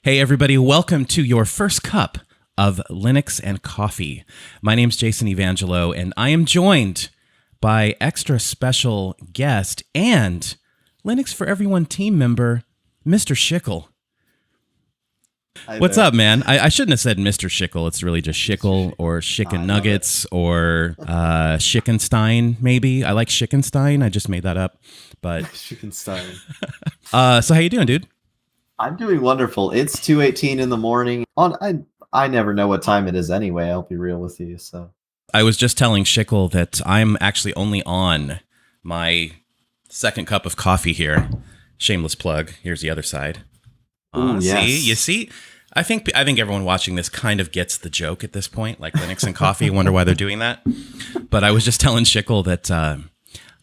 Hey, everybody, welcome to your first cup of Linux and Coffee. My name's Jason Evangelo, and I am joined by extra special guest and Linux for Everyone team member, Mr. Schickel. What's up, man? I shouldn't have said Mr. Schickel. It's really just Schickel or Chicken Nuggets or Schickenstein, maybe. I like Schickenstein. I just made that up. But Schickenstein. So how you doing, dude? I'm doing wonderful. It's 2:18 in the morning. I never know what time it is anyway. I'll be real with you. So I was just telling Schickel that I'm actually only on my second cup of coffee here. Shameless plug. Here's the other side. Ooh, yes. You see? I think everyone watching this kind of gets the joke at this point, like Linux and coffee. Wonder why they're doing that. But I was just telling Schickel that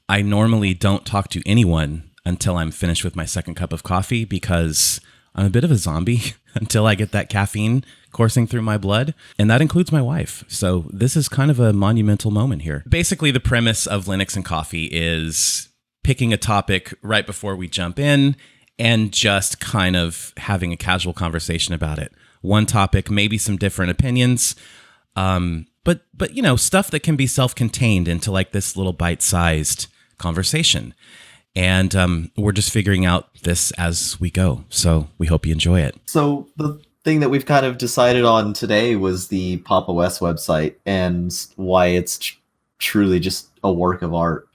I normally don't talk to anyone until I'm finished with my second cup of coffee because I'm a bit of a zombie until I get that caffeine coursing through my blood. And that includes my wife. So this is kind of a monumental moment here. Basically, the premise of Linux and Coffee is picking a topic right before we jump in and just kind of having a casual conversation about it. One topic, maybe some different opinions, but you know, stuff that can be self-contained into like this little bite-sized conversation. And we're just figuring out this as we go. So we hope you enjoy it. So the thing that we've kind of decided on today was the Pop! OS website and why it's truly just a work of art.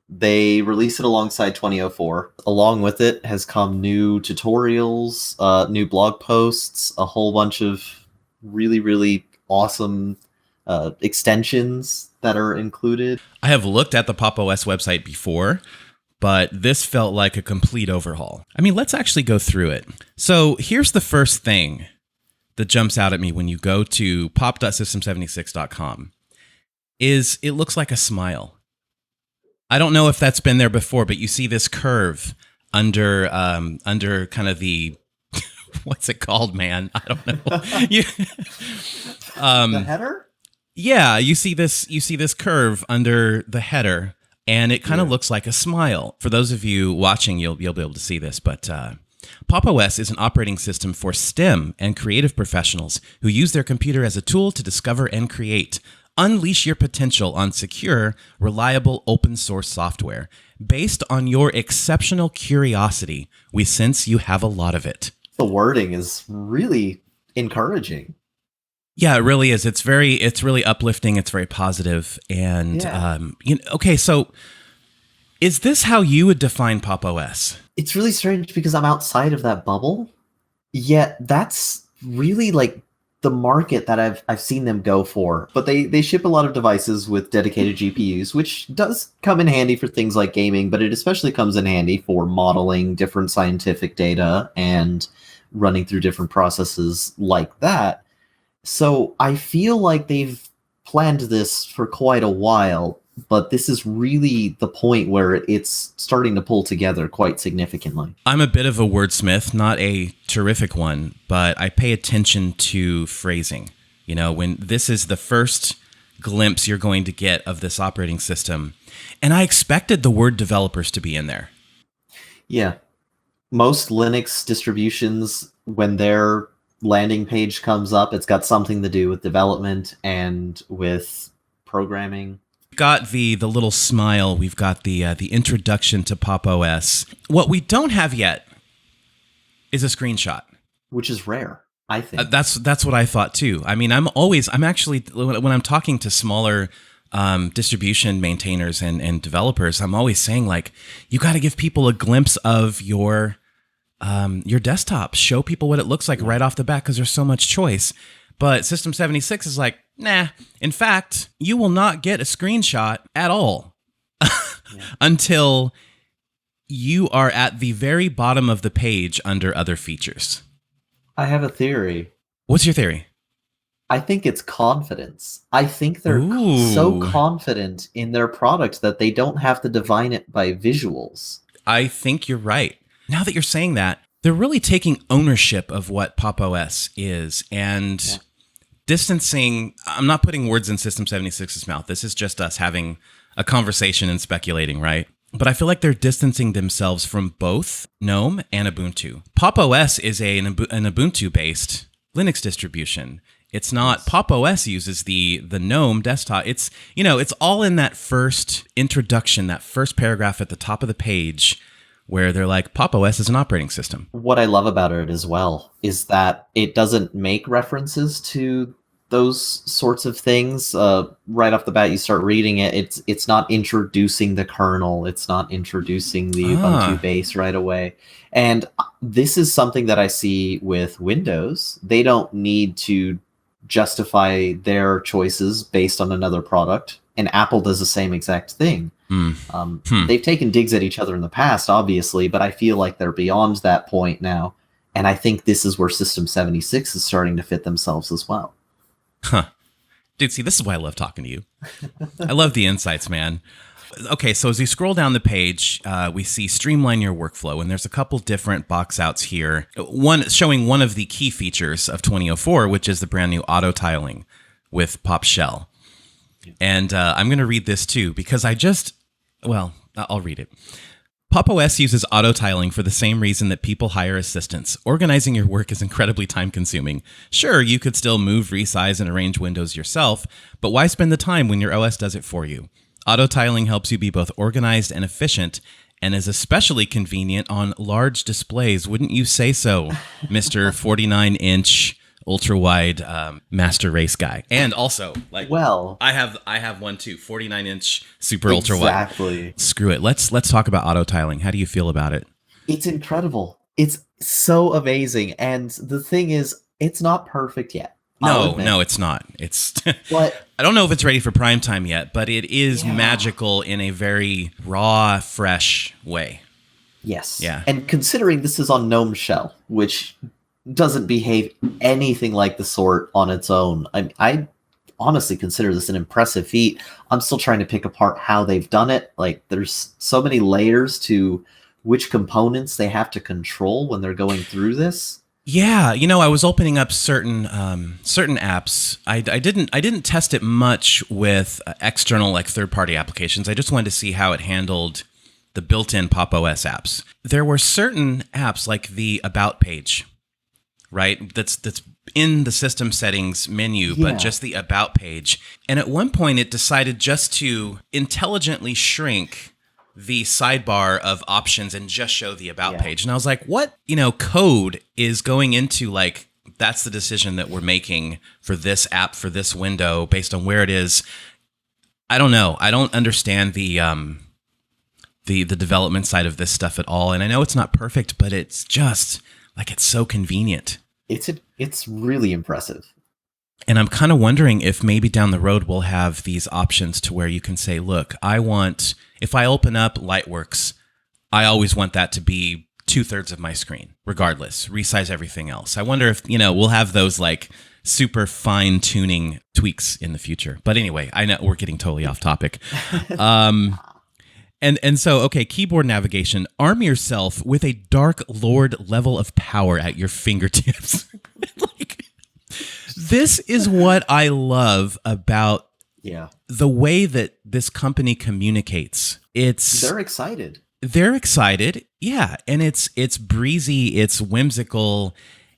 They released it alongside 2004. Along with it has come new tutorials, new blog posts, a whole bunch of really, really awesome extensions that are included. I have looked at the Pop! OS website before, but this felt like a complete overhaul. I mean, let's actually go through it. So here's the first thing that jumps out at me when you go to pop.system76.com is it looks like a smile. I don't know if that's been there before, but you see this curve under kind of the what's it called, man? I don't know. The header? Yeah, you see this curve under the header, and it kind of looks like a smile. For those of you watching, you'll be able to see this, but Pop! OS is an operating system for STEM and creative professionals who use their computer as a tool to discover and create. Unleash your potential on secure, reliable, open-source software. Based on your exceptional curiosity, we sense you have a lot of it. The wording is really encouraging. Yeah, it really is. It's really uplifting. It's very positive. And, okay, so is this how you would define Pop! OS? It's really strange because I'm outside of that bubble, yet that's really like the market that I've seen them go for. But they ship a lot of devices with dedicated GPUs, which does come in handy for things like gaming, but it especially comes in handy for modeling different scientific data and running through different processes like that. So I feel like they've planned this for quite a while, but this is really the point where it's starting to pull together quite significantly. I'm a bit of a wordsmith, not a terrific one, but I pay attention to phrasing. You know, when this is the first glimpse you're going to get of this operating system, and I expected the word developers to be in there. Yeah. Most Linux distributions, when their landing page comes up, it's got something to do with development and with programming. Got the little smile. We've got the introduction to Pop! OS. What we don't have yet is a screenshot, which is rare, I think. That's what I thought too. I mean, I'm actually when I'm talking to smaller distribution maintainers and developers, I'm always saying like, you got to give people a glimpse of your desktop. Show people what it looks like right off the bat because there's so much choice. But System 76 is like, nah. In fact, you will not get a screenshot at all until you are at the very bottom of the page under other features. I have a theory. What's your theory? I think it's confidence. I think they're so confident in their product that they don't have to divine it by visuals. I think you're right. Now that you're saying that, they're really taking ownership of what Pop! OS is and distancing. I'm not putting words in System 76's mouth. This is just us having a conversation and speculating, right? but I feel like they're distancing themselves from both GNOME and Ubuntu. Pop! OS is an Ubuntu-based Linux distribution. It's not. Pop! OS uses the GNOME desktop. It's all in that first introduction, that first paragraph at the top of the page, where they're like, Pop! OS is an operating system. What I love about it as well is that it doesn't make references to those sorts of things right off the bat. You start reading it, it's not introducing the kernel, it's not introducing the Ubuntu base right away. And this is something that I see with Windows. They don't need to justify their choices based on another product, and Apple does the same exact thing. They've taken digs at each other in the past, obviously, but I feel like they're beyond that point now, and I think this is where System 76 is starting to fit themselves as well. Dude, see, this is why I love talking to you. I love the insights, man. Okay, so as we scroll down the page, we see Streamline Your Workflow, and there's a couple different box outs here. One showing one of the key features of 2004, which is the brand new auto tiling with Pop Shell. And I'm going to read this too, because I'll read it. Pop! OS uses auto tiling for the same reason that people hire assistants. Organizing your work is incredibly time-consuming. Sure, you could still move, resize, and arrange windows yourself, but why spend the time when your OS does it for you? Auto tiling helps you be both organized and efficient, and is especially convenient on large displays. Wouldn't you say so, Mr. 49-inch ultra-wide master race guy? And also, I have one too, 49-inch super ultra-wide. Exactly. Screw it. Let's talk about auto tiling. How do you feel about it? It's incredible. It's so amazing. And the thing is, it's not perfect yet. No, it's not. It's but I don't know if it's ready for prime time yet, but it is magical in a very raw, fresh way. Yes. Yeah. And considering this is on GNOME Shell, which doesn't behave anything like the sort on its own, I honestly consider this an impressive feat. I'm still trying to pick apart how they've done it. Like, there's so many layers to which components they have to control when they're going through this. Yeah, I was opening up certain apps. I didn't test it much with external, like, third-party applications. I just wanted to see how it handled the built-in Pop! OS apps. There were certain apps like the About page, right? That's in the system settings menu, but just the About page. And at one point, it decided just to intelligently shrink the sidebar of options and just show the About page. And I was like, what, code is going into, like, that's the decision that we're making for this app, for this window, based on where it is. I don't know. I don't understand the development side of this stuff at all. And I know it's not perfect, but it's just, like, it's so convenient. It's really impressive. And I'm kind of wondering if maybe down the road we'll have these options to where you can say, look, if I open up Lightworks, I always want that to be 2/3 of my screen, regardless, resize everything else. I wonder if, we'll have those, like, super fine tuning tweaks in the future. But anyway, I know we're getting totally off topic. And so, okay, keyboard navigation, arm yourself with a Dark Lord level of power at your fingertips. Like, this is what I love about the way that this company communicates. They're excited. They're excited, yeah, and it's breezy, it's whimsical,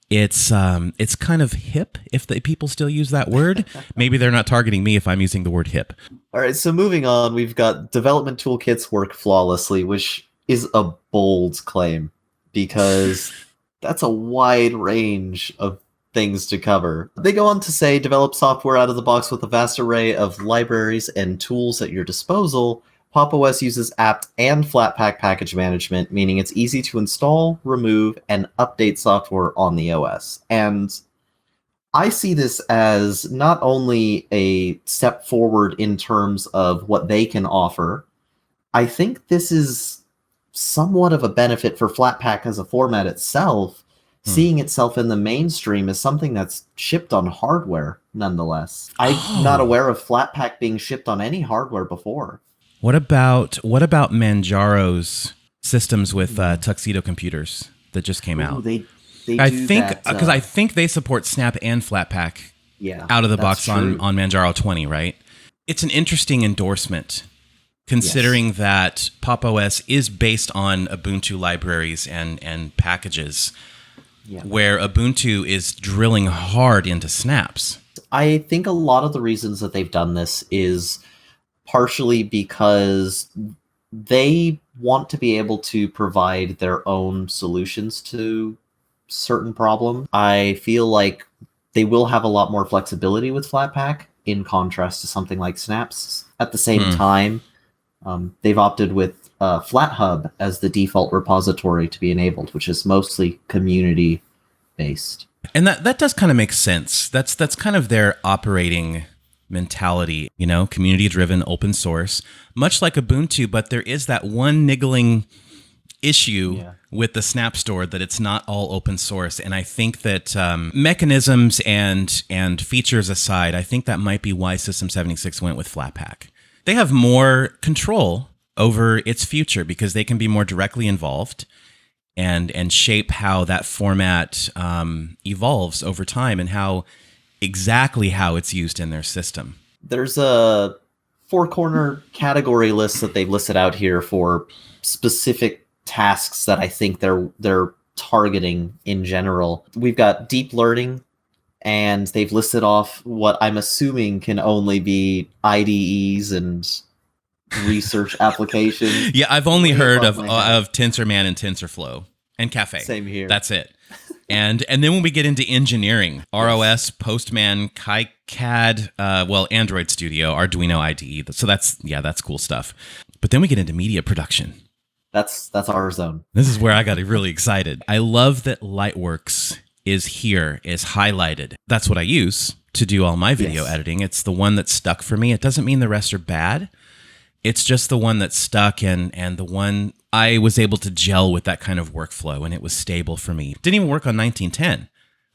it's kind of hip, if the people still use that word. Maybe they're not targeting me if I'm using the word hip. All right, so moving on, we've got development toolkits work flawlessly, which is a bold claim because that's a wide range of things to cover. They go on to say, develop software out of the box with a vast array of libraries and tools at your disposal. Pop! OS uses apt and Flatpak package management, meaning it's easy to install, remove, and update software on the OS. And I see this as not only a step forward in terms of what they can offer, I think this is somewhat of a benefit for Flatpak as a format itself, seeing itself in the mainstream as something that's shipped on hardware, nonetheless. I'm not aware of Flatpak being shipped on any hardware before. What about Manjaro's systems with Tuxedo computers that just came out? I think because I think they support Snap and Flatpak out of the box on Manjaro 20, right? It's an interesting endorsement considering that Pop! OS is based on Ubuntu libraries and packages, where Ubuntu is drilling hard into snaps. I think a lot of the reasons that they've done this is partially because they want to be able to provide their own solutions to certain problems. I feel like they will have a lot more flexibility with Flatpak in contrast to something like Snaps. At the same time, they've opted with FlatHub as the default repository to be enabled, which is mostly community-based. And that does kind of make sense. That's kind of their operating mentality, community-driven, open source, much like Ubuntu, but there is that one niggling issue with the Snap Store that it's not all open source. And I think that mechanisms and features aside, I think that might be why System 76 went with Flatpak. They have more control over its future because they can be more directly involved and shape how that format evolves over time and how it's used in their system. There's a four-corner category list that they've listed out here for specific tasks that I think they're targeting in general. We've got deep learning, and they've listed off what I'm assuming can only be IDEs and research applications. Yeah, I've only heard of TensorMan and TensorFlow and Caffe. Same here. That's it. And then when we get into engineering, ROS, Postman, KiCad, Android Studio, Arduino IDE. So that's cool stuff. But then we get into media production. That's our zone. This is where I got really excited. I love that Lightworks is highlighted. That's what I use to do all my video editing. It's the one that stuck for me. It doesn't mean the rest are bad. It's just the one that stuck and the one I was able to gel with that kind of workflow, and it was stable for me. Didn't even work on 1910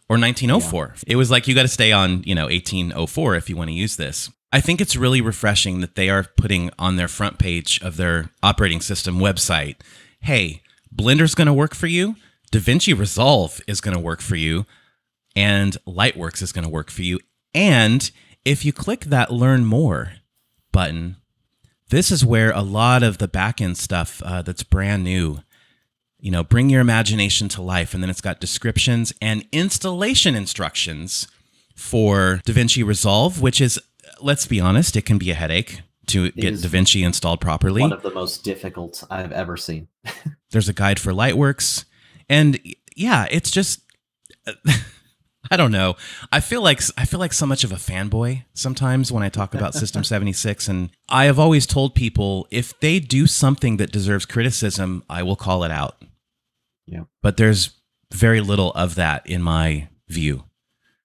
or 1904. It was like you got to stay on 1804 if you want to use this. I think it's really refreshing that they are putting on their front page of their operating system website, hey, Blender's going to work for you, DaVinci Resolve is going to work for you, and Lightworks is going to work for you. And if you click that Learn More button, this is where a lot of the backend stuff that's brand new, bring your imagination to life. And then it's got descriptions and installation instructions for DaVinci Resolve, which is, let's be honest, it can be a headache to get DaVinci installed properly. One of the most difficult I've ever seen. There's a guide for Lightworks. And yeah, it's just... I don't know. I feel like so much of a fanboy sometimes when I talk about System 76, and I have always told people if they do something that deserves criticism, I will call it out. Yeah. But there's very little of that in my view.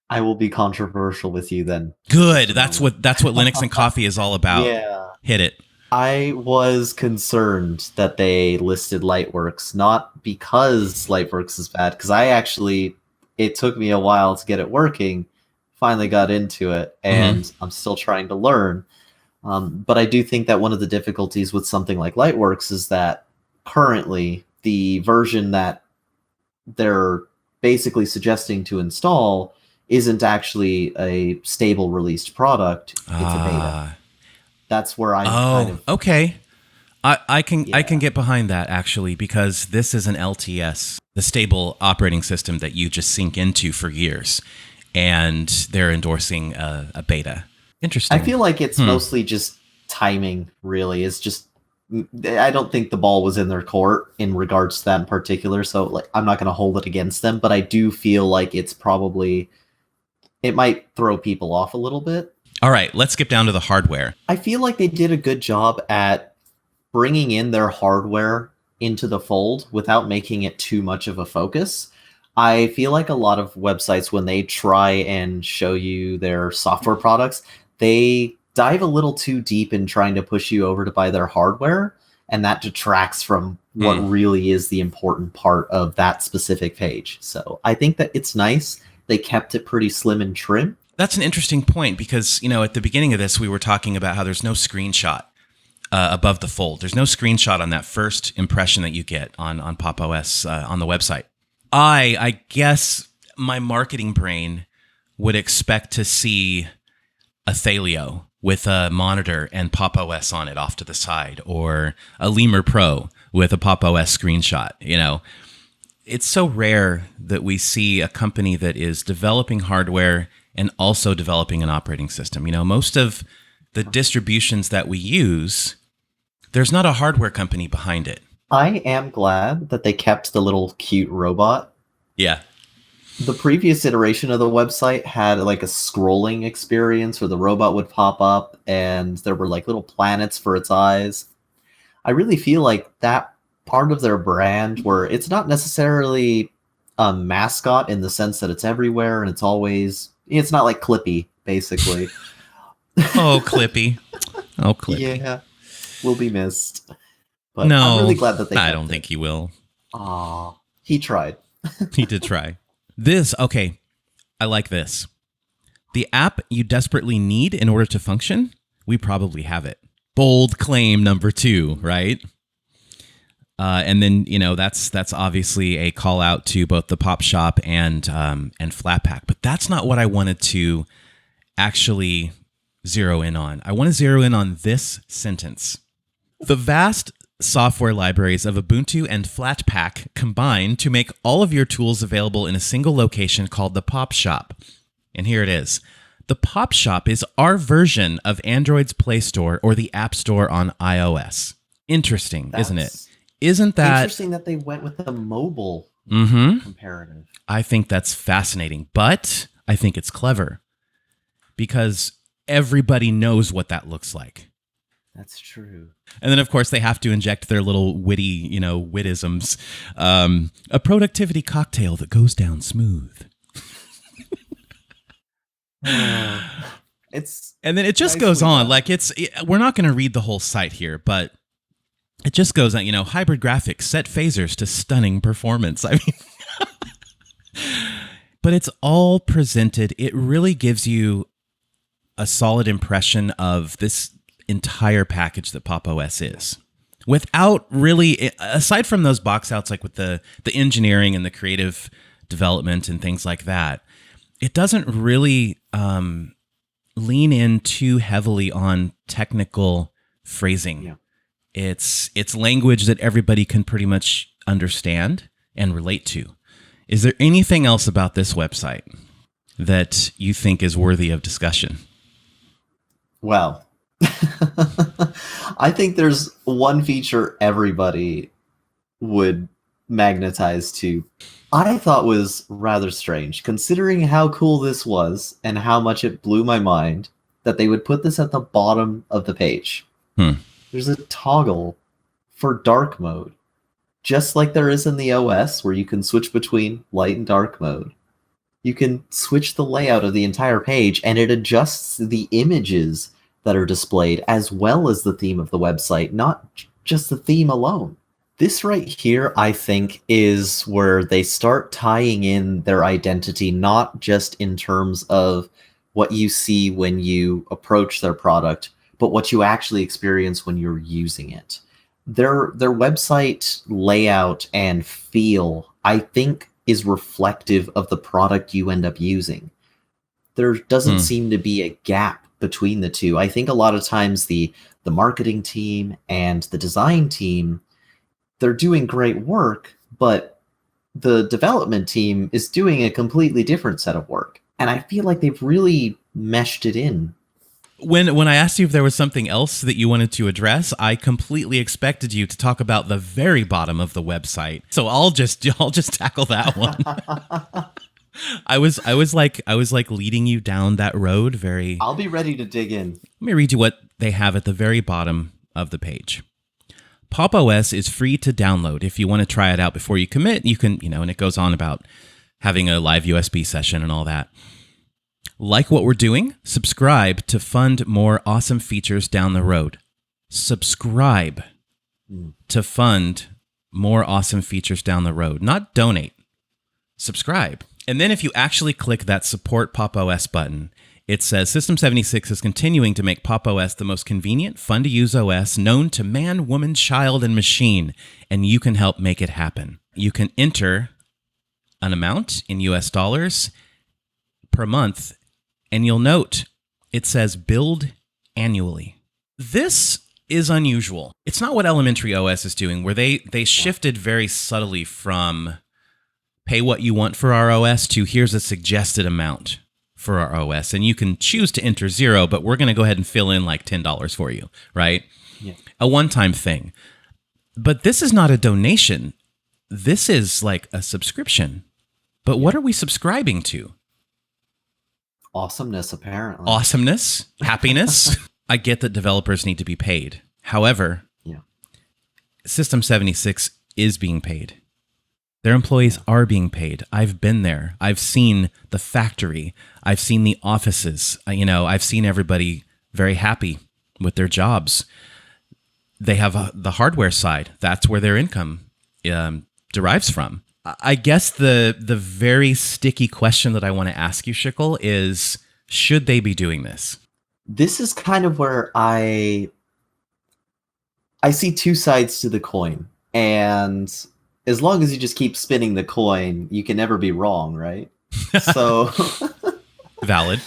I will be controversial with you then. Good. That's what Linux and Coffee is all about. Yeah. Hit it. I was concerned that they listed Lightworks, not because Lightworks is bad, because it took me a while to get it working, finally got into it, and I'm still trying to learn. But I do think that one of the difficulties with something like Lightworks is that currently the version that they're basically suggesting to install isn't actually a stable released product. It's a beta. That's where okay. I can get behind that, actually, because this is an LTS, the stable operating system that you just sink into for years, and they're endorsing a beta. Interesting. I feel like it's mostly just timing, really. It's just, I don't think the ball was in their court in regards to that in particular, so I'm not going to hold it against them, but I do feel like it might throw people off a little bit. All right, let's skip down to the hardware. I feel like they did a good job at bringing in their hardware into the fold without making it too much of a focus. I feel like a lot of websites, when they try and show you their software products, they dive a little too deep in trying to push you over to buy their hardware, and that detracts from what really is the important part of that specific page. So I think that it's nice. They kept it pretty slim and trim. That's an interesting point because, at the beginning of this, we were talking about how there's no screenshot above the fold. There's no screenshot on that first impression that you get on Pop! OS on the website. I guess my marketing brain would expect to see a Thalio with a monitor and Pop! OS on it off to the side, or a Lemur Pro with a Pop! OS screenshot. It's so rare that we see a company that is developing hardware and also developing an operating system. Most of the distributions that we use, there's not a hardware company behind it. I am glad that they kept the little cute robot. Yeah. The previous iteration of the website had like a scrolling experience where the robot would pop up and there were like little planets for its eyes. I really feel like that part of their brand, where it's not necessarily a mascot in the sense that it's everywhere and it's not like Clippy, basically. Oh, Clippy. Oh, Clippy. Yeah, will be missed. But no, I'm really glad that they I don't think he will. Aw, he tried. He did try. Okay, I like this. The app you desperately need in order to function, we probably have it. Bold claim number 2, right? And then, that's obviously a call out to both the Pop Shop and Flatpak. But that's not what I wanted to actually zero in on. I want to zero in on this sentence. The vast software libraries of Ubuntu and Flatpak combine to make all of your tools available in a single location called the Pop Shop. And here it is. The Pop Shop is our version of Android's Play Store or the App Store on iOS. Interesting, isn't it? Isn't that interesting that they went with the mobile comparative? I think that's fascinating, but I think it's clever because everybody knows what that looks like. That's true. And then, of course, they have to inject their little witty, wittisms. A productivity cocktail that goes down smooth. And then it just goes on. Like we're not going to read the whole site here, but it just goes on. Hybrid graphics, set phasers to stunning performance. I mean, but it's all presented. It really gives you a solid impression of this entire package that Pop! OS is, without really, aside from those box outs, like with the engineering and the creative development and things like that, it doesn't really lean in too heavily on technical phrasing. Yeah. It's language that everybody can pretty much understand and relate to. Is there anything else about this website that you think is worthy of discussion? Well, I think there's one feature everybody would magnetize to. I thought was rather strange, considering how cool this was and how much it blew my mind that they would put this at the bottom of the page. There's a toggle for dark mode, just like there is in the OS, where you can switch between light and dark mode. You can switch the layout of the entire page, and it adjusts the images that are displayed as well as the theme of the website, not just the theme alone. This right here, I think, is where they start tying in their identity, not just in terms of what you see when you approach their product, but what you actually experience when you're using it. Their website layout and feel, I think, is reflective of the product you end up using. There doesn't seem to be a gap between the two. I think a lot of times the marketing team and the design team, they're doing great work, but the development team is doing a completely different set of work. And I feel like they've really meshed it in. When I asked you if there was something else that you wanted to address, I completely expected you to talk about the very bottom of the website. So I'll just tackle that one. I was like leading you down that road very. I'll be ready to dig in. Let me read you what they have at the very bottom of the page. Pop! OS is free to download. If you want to try it out before you commit, you can, and it goes on about having a live USB session and all that. Like what we're doing? Subscribe to fund more awesome features down the road. Subscribe to fund more awesome features down the road. Not donate. Subscribe. And then if you actually click that support Pop! OS button, it says System 76 is continuing to make Pop! OS the most convenient, fun-to-use OS known to man, woman, child, and machine, and you can help make it happen. You can enter an amount in US dollars per month, and you'll note it says build annually. This is unusual. It's not what Elementary OS is doing, where they shifted very subtly from pay what you want for our OS to here's a suggested amount for our OS. And you can choose to enter 0, but we're going to go ahead and fill in like $10 for you, right? Yeah. A one-time thing. But this is not a donation. This is like a subscription. But what are we subscribing to? Awesomeness, apparently. Awesomeness, happiness. I get that developers need to be paid. However, System 76 is being paid. Their employees are being paid. I've been there. I've seen the factory. I've seen the offices. I've seen everybody very happy with their jobs. They have the hardware side. That's where their income derives from. I guess the very sticky question that I want to ask you, Shickle, is should they be doing this? This is kind of where I see two sides to the coin. And as long as you just keep spinning the coin, you can never be wrong, right? So valid.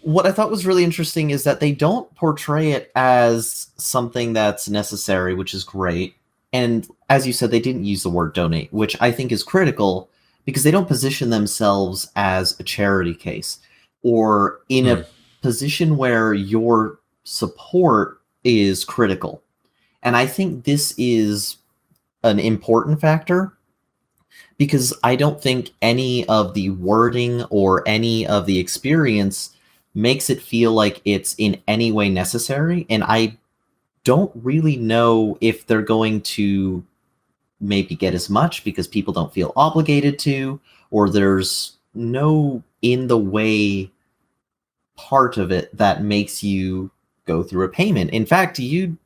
What I thought was really interesting is that they don't portray it as something that's necessary, which is great. And as you said, they didn't use the word donate, which I think is critical because they don't position themselves as a charity case or in a position where your support is critical. And I think this is an important factor because I don't think any of the wording or any of the experience makes it feel like it's in any way necessary. And I don't really know if they're going to maybe get as much because people don't feel obligated to, or there's no in the way part of it that makes you go through a payment. In fact, you'd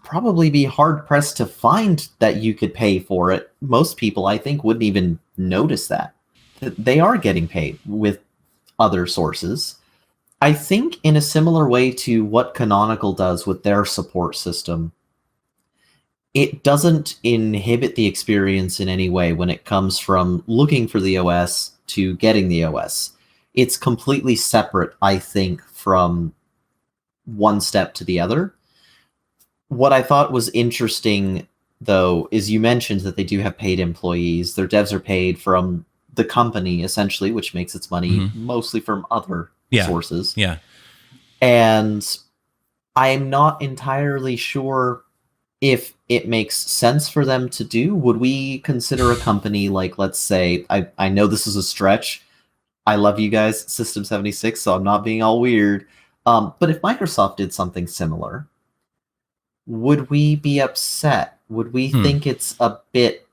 probably be hard pressed to find that you could pay for it. Most people, I think, wouldn't even notice that they are getting paid with other sources. I think in a similar way to what Canonical does with their support system, it doesn't inhibit the experience in any way when it comes from looking for the OS to getting the OS. It's completely separate, I think, from one step to the other. What I thought was interesting, though, is you mentioned that they do have paid employees. Their devs are paid from the company, essentially, which makes its money mostly from other sources. Yeah. And I'm not entirely sure if it makes sense for them to do. Would we consider a company like, let's say, I know this is a stretch. I love you guys, System 76, so I'm not being all weird. But if Microsoft did something similar, would we be upset? Would we think it's a bit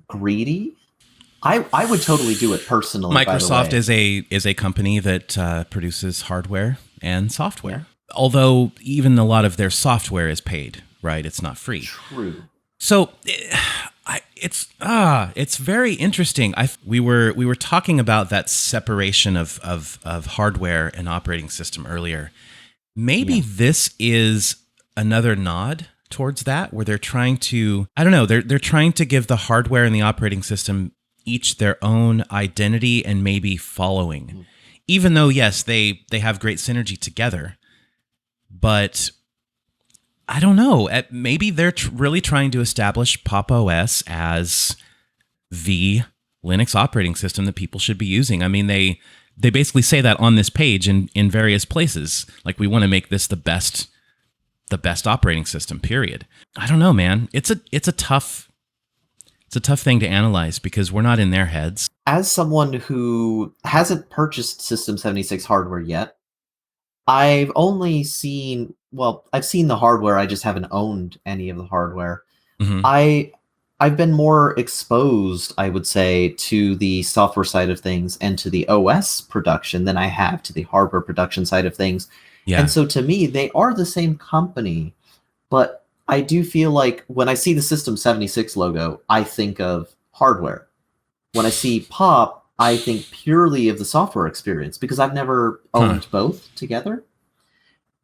greedy? I would totally do it personally. Microsoft is a company that produces hardware and software. Although even a lot of their software is paid, right? It's not free. True. So it's very interesting. We were talking about that separation of hardware and operating system earlier. Maybe this is another nod towards that, where they're trying to, I don't know, they're trying to give the hardware and the operating system each their own identity and maybe following. Even though, yes, they have great synergy together, but I don't know. Maybe they're really trying to establish Pop! OS as the Linux operating system that people should be using. I mean, they basically say that on this page in various places. Like, we want to make this the best operating system, period. I don't know, man. It's a tough thing to analyze because we're not in their heads. As someone who hasn't purchased System 76 hardware yet, I've only seen, I've seen the hardware, I just haven't owned any of the hardware. I've been more exposed, I would say, to the software side of things and to the OS production than I have to the hardware production side of things. Yeah. And so to me, they are the same company, but I do feel like when I see the System 76 logo, I think of hardware. When I see Pop, I think purely of the software experience because I've never owned both together.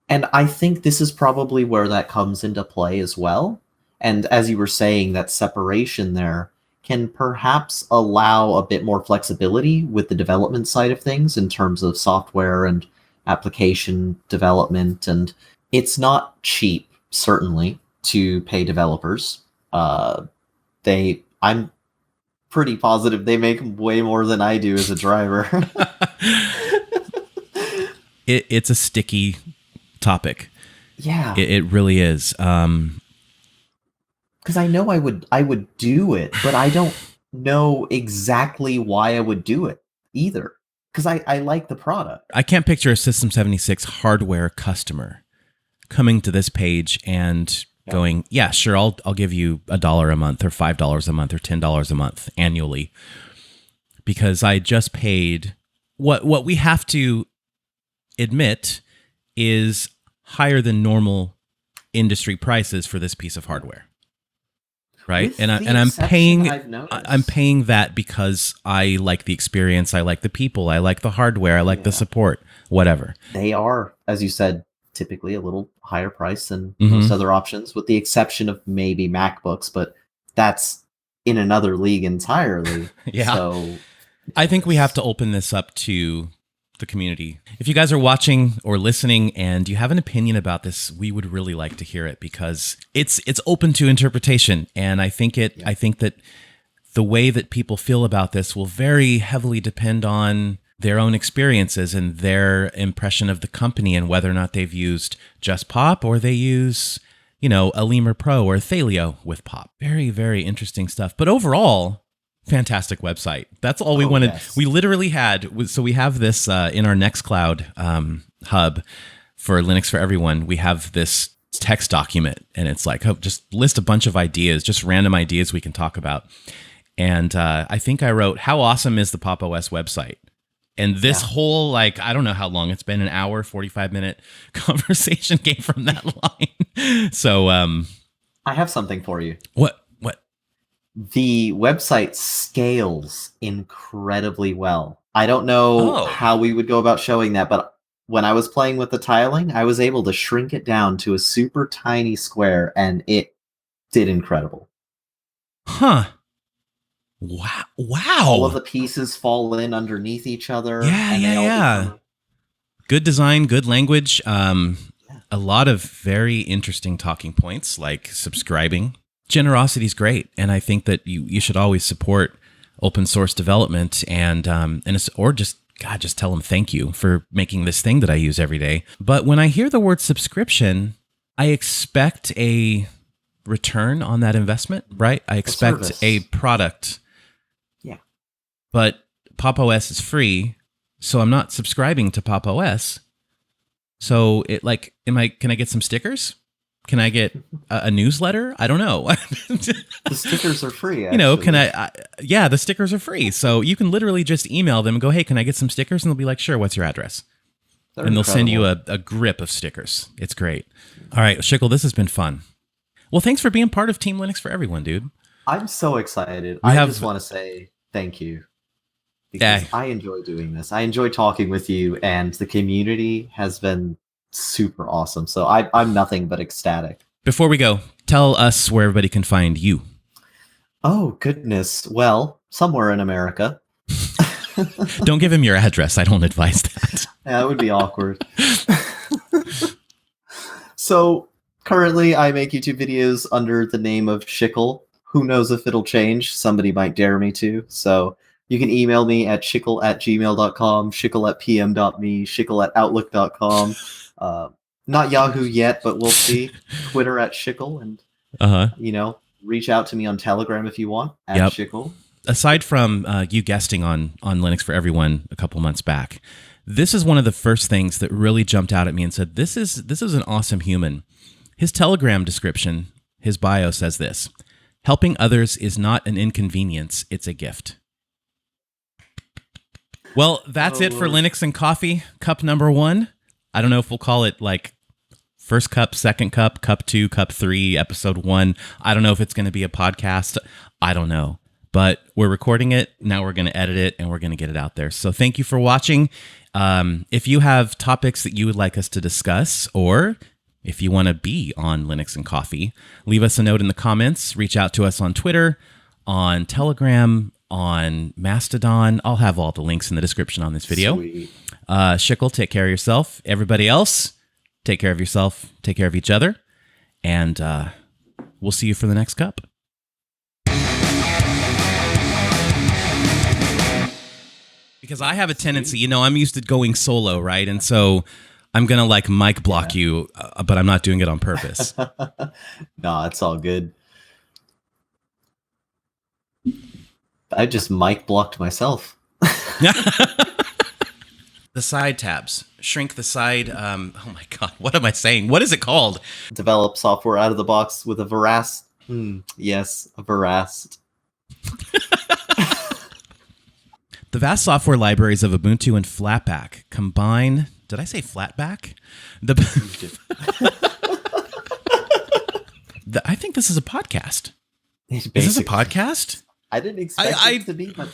And I think this is probably where that comes into play as well. And as you were saying, that separation there can perhaps allow a bit more flexibility with the development side of things in terms of software and application development, and it's not cheap, certainly, to pay developers. I'm pretty positive they make way more than I do as a driver. It's a sticky topic. Yeah. It really is. Because I know I would do it, but I don't know exactly why I would do it either. Because I like the product. I can't picture a System 76 hardware customer coming to this page and going, yeah, sure, I'll give you $1 a month or $5 a month or $10 a month annually, because I just paid what we have to admit is higher than normal industry prices for this piece of hardware. Right? And I'm paying that because I like the experience, I like the people, I like the hardware, I like the support, whatever. They are, as you said, typically a little higher price than most other options, with the exception of maybe MacBooks, but that's in another league entirely. Yeah. So I think we have to open this up to the community. If you guys are watching or listening and you have an opinion about this, we would really like to hear it, because it's open to interpretation. And I think that the way that people feel about this will very heavily depend on their own experiences and their impression of the company, and whether or not they've used just Pop or they use, a Lemur Pro or Thalio with Pop. Very, very interesting stuff. But overall, fantastic website. That's all we wanted. Yes. We literally had, so we have this in our Nextcloud hub for Linux for Everyone. We have this text document, and it's like, just list a bunch of ideas, just random ideas we can talk about. And I think I wrote, how awesome is the Pop! OS website? And this whole, I don't know how long it's been, an hour, 45-minute conversation came from that line. So I have something for you. What? The website scales incredibly well. I don't know how we would go about showing that, but when I was playing with the tiling, I was able to shrink it down to a super tiny square, and it did incredible. Huh. Wow. All of the pieces fall in underneath each other. Yeah. Good design, good language. A lot of very interesting talking points, like subscribing. Generosity is great, and I think that you should always support open source development, or just tell them thank you for making this thing that I use every day. But when I hear the word subscription, I expect a return on that investment, right? I expect a product. Yeah. But Pop! OS is free, so I'm not subscribing to Pop! OS. So can I get some stickers? Can I get a newsletter? I don't know. The stickers are free, actually. The stickers are free. So you can literally just email them and go, hey, can I get some stickers? And they'll be like, sure, what's your address? And they'll send you a grip of stickers. It's great. All right, Shickle, this has been fun. Well, thanks for being part of Team Linux for Everyone, dude. I'm so excited. I just want to say thank you. Because I enjoy doing this. I enjoy talking with you, and the community has been super awesome. So I'm nothing but ecstatic. Before we go, tell us where everybody can find you. Oh, goodness. Well, somewhere in America. Don't give him your address. I don't advise that. Yeah, that would be awkward. So currently I make YouTube videos under the name of Shickle. Who knows if it'll change? Somebody might dare me to. So you can email me at shickle@gmail.com, shickle@pm.me, shickle@outlook.com. Not Yahoo yet, but we'll see. Twitter @Shickle, and reach out to me on Telegram if you want @Shickle. Aside from you guesting on Linux for Everyone a couple months back, this is one of the first things that really jumped out at me and said, this is an awesome human. His Telegram description, his bio says this: helping others is not an inconvenience, it's a gift. Well, that's it for Linux and Coffee, cup number 1. I don't know if we'll call it first cup, second cup, cup 2, cup 3, episode 1. I don't know if it's going to be a podcast. I don't know. But we're recording it. Now we're going to edit it, and we're going to get it out there. So thank you for watching. If you have topics that you would like us to discuss, or if you want to be on Linux and Coffee, leave us a note in the comments. Reach out to us on Twitter, on Telegram, on Mastodon. I'll have all the links in the description on this video. Sweet. Shickle, take care of yourself. Everybody else, take care of yourself. Take care of each other. And we'll see you for the next cup. Because I have a tendency, I'm used to going solo, right? And so I'm going to like mic block you, but I'm not doing it on purpose. No, it's all good. I just mic blocked myself. The side tabs. Shrink the side. Oh my God. What am I saying? What is it called? Develop software out of the box with a Verast. Yes, a Verast. The vast software libraries of Ubuntu and Flatpak combine. Did I say Flatpak? I think this is a podcast. Is this a podcast? I didn't expect it to be, but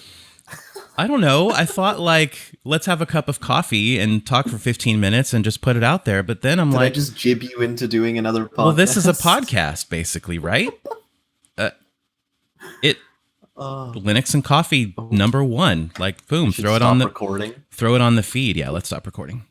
I don't know. I thought let's have a cup of coffee and talk for 15 minutes and just put it out there. But then Did I just jib you into doing another podcast? Well, this is a podcast, basically, right? Linux and coffee #1. Like, boom, throw it on the recording. Throw it on the feed. Yeah, let's stop recording.